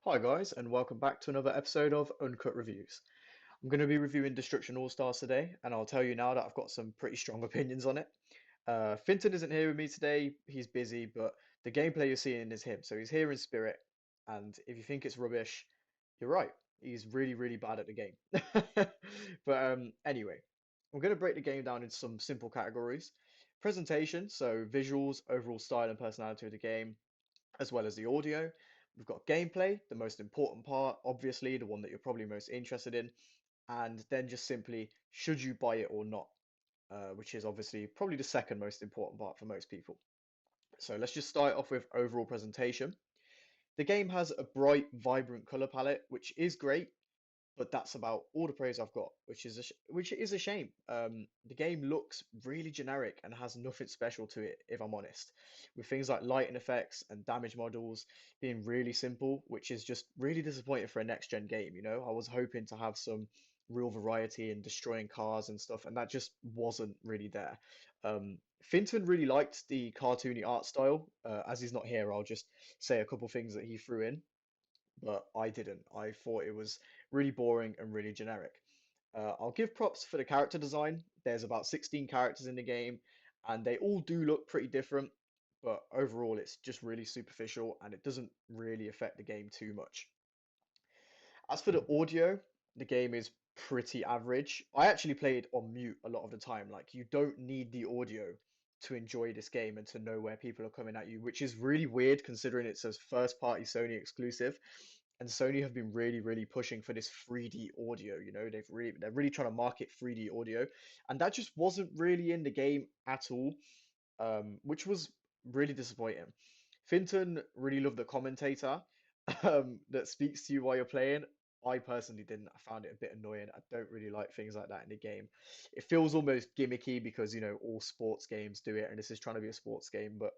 Hi guys, and welcome back to another episode of Uncut Reviews. I'm going to be reviewing Destruction AllStars today, and I'll tell you now that I've got some pretty strong opinions on it. Finton isn't here with me today, he's busy, but the gameplay you're seeing is him, so he's here in spirit, and if you think it's rubbish, you're right. He's really, really bad at the game. But anyway, I'm going to break the game down into some simple categories. Presentation, so visuals, overall style and personality of the game, as well as the audio. We've got gameplay, the most important part, obviously, the one that you're probably most interested in, and then just simply, should you buy it or not, which is obviously probably the second most important part for most people. So let's just start off with overall presentation. The game has a bright, vibrant color palette, which is great, but that's about all the praise I've got, which is a shame. The game looks really generic and has nothing special to it, if I'm honest, with things like lighting effects and damage models being really simple, which is just really disappointing for a next gen game. I was hoping to have some real variety in destroying cars and stuff, and that just wasn't really there. Finton really liked the cartoony art style. As he's not here, I'll just say a couple things that he threw in, but I didn't. I thought it was really boring and really generic. I'll give props for the character design. There's about 16 characters in the game, and they all do look pretty different, but overall, it's just really superficial and it doesn't really affect the game too much. As for the audio, the game is pretty average. I actually played on mute a lot of the time. Like, you don't need the audio to enjoy this game and to know where people are coming at you, which is really weird considering it's a first party Sony exclusive. And Sony have been really, really pushing for this 3D audio. They're really trying to market 3D audio, and that just wasn't really in the game at all, which was really disappointing. Finton really loved the commentator that speaks to you while you're playing. I personally didn't. I found it a bit annoying. I don't really like things like that in the game. It feels almost gimmicky because, all sports games do it, and this is trying to be a sports game, but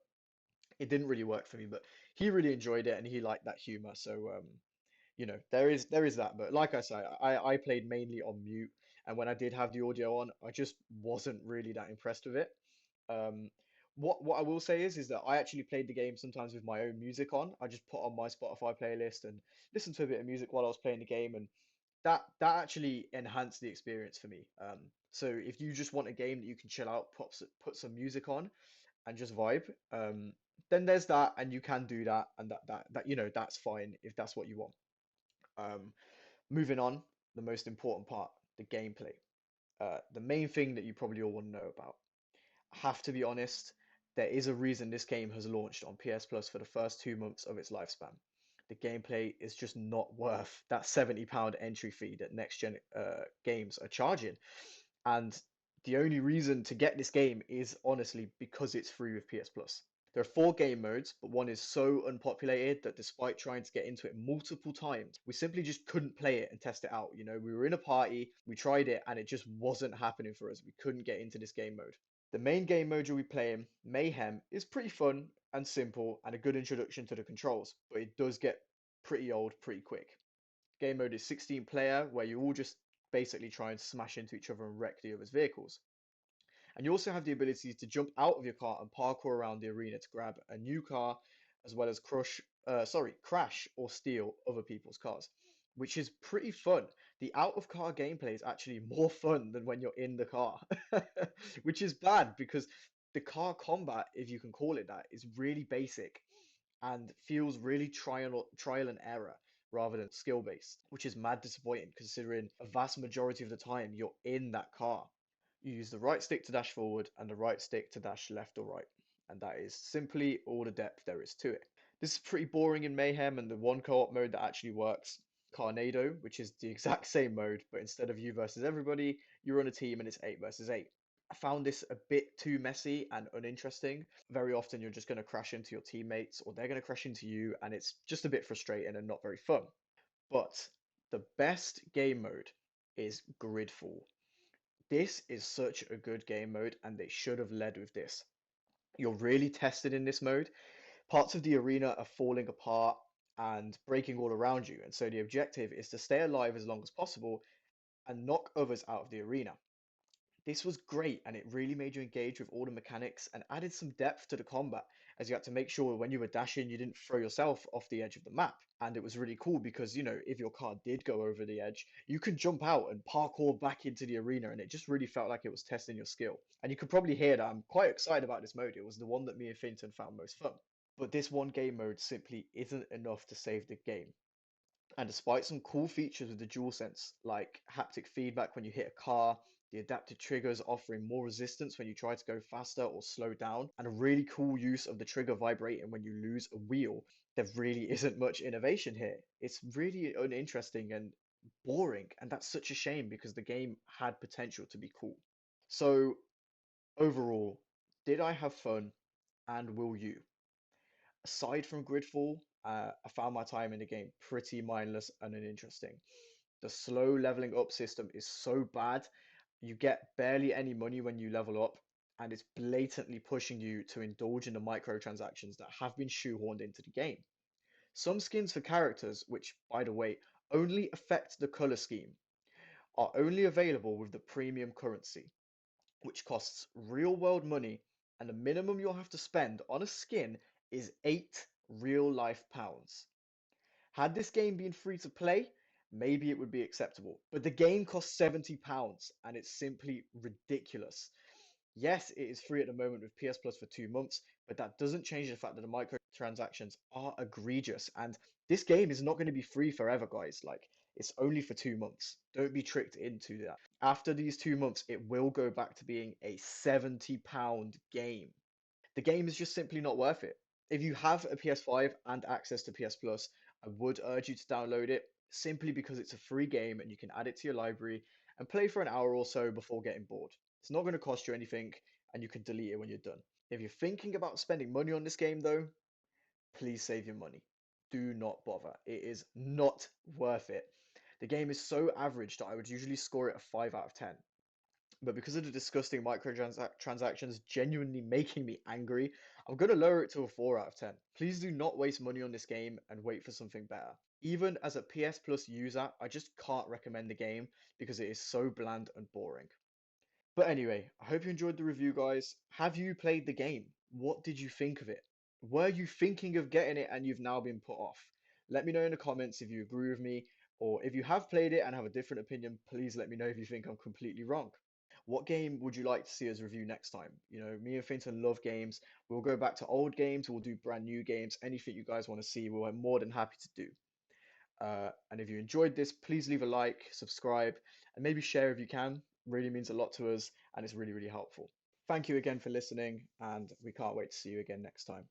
it didn't really work for me. But he really enjoyed it and he liked that humor. So, there is that. But like I say, I played mainly on mute, and when I did have the audio on, I just wasn't really that impressed with it. Um, what I will say is that I actually played the game sometimes with my own music on. I just put on my Spotify playlist and listened to a bit of music while I was playing the game, and that actually enhanced the experience for me. So if you just want a game that you can chill out, put some music on and just vibe, then there's that, and you can do that, and that's fine if that's what you want. Um, Moving on, the most important part, the gameplay. The main thing that you probably all want to know about. I have to be honest, there is a reason this game has launched on PS Plus for the first 2 months of its lifespan. The gameplay is just not worth that £70 entry fee that next gen games are charging. And the only reason to get this game is honestly because it's free with PS Plus. There are four game modes, but one is so unpopulated that despite trying to get into it multiple times, we simply just couldn't play it and test it out. We were in a party, we tried it, and it just wasn't happening for us. We couldn't get into this game mode. The main game mode you'll be playing, Mayhem, is pretty fun and simple and a good introduction to the controls, but it does get pretty old pretty quick. Game mode is 16 player, where you all just basically try and smash into each other and wreck the other's vehicles. And you also have the ability to jump out of your car and parkour around the arena to grab a new car, as well as crash or steal other people's cars, which is pretty fun. The out of car gameplay is actually more fun than when you're in the car, which is bad because the car combat, if you can call it that, is really basic and feels really trial and error rather than skill based, which is mad disappointing considering a vast majority of the time you're in that car. You use the right stick to dash forward and the right stick to dash left or right, and that is simply all the depth there is to it. This is pretty boring in Mayhem, and the one co-op mode that actually works, Carnado, which is the exact same mode, but instead of you versus everybody, you're on a team and it's 8 versus 8. I found this a bit too messy and uninteresting. Very often you're just going to crash into your teammates or they're going to crash into you, and it's just a bit frustrating and not very fun. But the best game mode is Gridfall. This is such a good game mode, and they should have led with this. You're really tested in this mode. Parts of the arena are falling apart and breaking all around you, and so the objective is to stay alive as long as possible and knock others out of the arena. This was great, and it really made you engage with all the mechanics and added some depth to the combat. as you had to make sure when you were dashing, you didn't throw yourself off the edge of the map. And it was really cool because, if your car did go over the edge, you could jump out and parkour back into the arena, and it just really felt like it was testing your skill. And you could probably hear that I'm quite excited about this mode. It was the one that me and Finton found most fun. But this one game mode simply isn't enough to save the game. And despite some cool features with the DualSense, like haptic feedback when you hit a car, the adaptive triggers offering more resistance when you try to go faster or slow down, and a really cool use of the trigger vibrating when you lose a wheel, there really isn't much innovation here. It's really uninteresting and boring, and that's such a shame because the game had potential to be cool. So, overall, did I have fun and will you? Aside from Gridfall, I found my time in the game pretty mindless and uninteresting. The slow leveling up system is so bad, you get barely any money when you level up, and it's blatantly pushing you to indulge in the microtransactions that have been shoehorned into the game. Some skins for characters, which, by the way, only affect the color scheme, are only available with the premium currency, which costs real world money, and the minimum you'll have to spend on a skin is 8 real life pounds. Had this game been free to play, maybe it would be acceptable. But the game costs £70 and it's simply ridiculous. Yes, it is free at the moment with PS Plus for 2 months, but that doesn't change the fact that the microtransactions are egregious. And this game is not going to be free forever, guys. Like, it's only for 2 months. Don't be tricked into that. After these 2 months, it will go back to being a £70 game. The game is just simply not worth it. If you have a PS5 and access to PS Plus, I would urge you to download it simply because it's a free game and you can add it to your library and play for an hour or so before getting bored. It's not going to cost you anything and you can delete it when you're done. If you're thinking about spending money on this game though, please save your money. Do not bother. It is not worth it. The game is so average that I would usually score it a 5 out of 10. But because of the disgusting microtransactions genuinely making me angry, I'm going to lower it to a 4 out of 10. Please do not waste money on this game and wait for something better. Even as a PS Plus user, I just can't recommend the game because it is so bland and boring. But anyway, I hope you enjoyed the review, guys. Have you played the game? What did you think of it? Were you thinking of getting it and you've now been put off? Let me know in the comments if you agree with me, or if you have played it and have a different opinion, please let me know if you think I'm completely wrong. What game would you like to see us review next time? Me and Finton love games. We'll go back to old games, we'll do brand new games, anything you guys want to see, we're more than happy to do. And if you enjoyed this, please leave a like, subscribe, and maybe share if you can. Really means a lot to us, and it's really, really helpful. Thank you again for listening, and we can't wait to see you again next time.